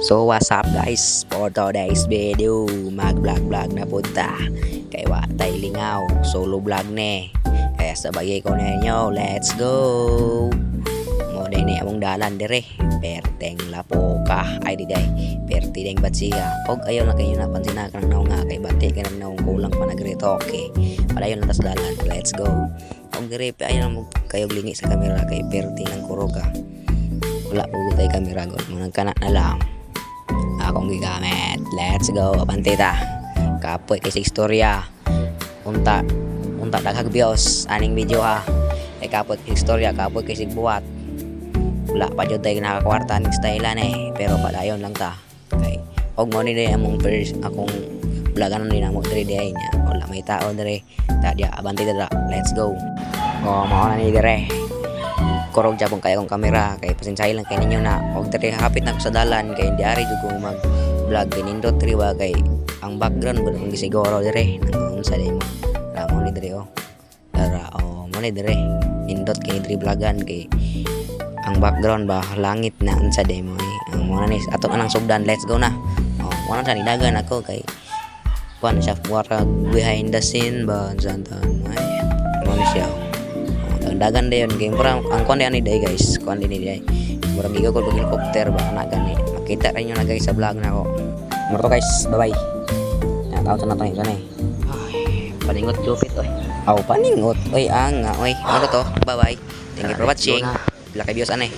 So what's up guys, for today's video mag-vlog na punta kay watay lingaw, solo vlog ne. Kaya sabay ko ninyo, let's go. Mo din ni among dalan dire, perteng lapoka ay digay, perti ding batsiya. Og ayo na kayo napansin na kanang naong nga kay bati kanang naong kulang pa nagrito. Okay, padayon na tas dalan, let's go. Og dire pa ayo na kayo lingi sa kamera kay perti ng kuroga. Wala po tayo kamera god mo nagkanak na lang akong gigamit. Let's go, pantita kapoy kay sa istorya unta daghag bios aning video ha kay kapoy kay istorya, kapoy kay sigbuhat. Wala pa jud tayo nakakwarta ning stylean pero padayon lang ta kay og mo ni among first akong vlogan ni namo 3D nya wala may tao dire ta dia abante dira. Let's go. Mao na ni dire korog jabong kay akong kamera kay pasensyahin lang kay ninyo na og dire hapit na ko sa dalan kay diari jud ko mag vlog kinindot tri ba kay ang background mo nang gisiguro dire nang unsa mo ramo ni dire dara mo ni dire nindot kay dire vlogan kay ang background ba langit na unsa mo ang mo na ni ato nang sugdan. Let's go na mo na sa nidagan ako kay kuan siya wara behind the scene ba santan ay mo ni siya dagan dayon game parang ang kuan ni day guys, kuan din ni day murag gigo ko helicopter ba na gani makita rin nyo na guys sa vlog na ko muro guys. Bye bye ya tao na to ay paningot chupit paningot ang ano to. Bye bye, thank you for watching. Bila kay bios anay.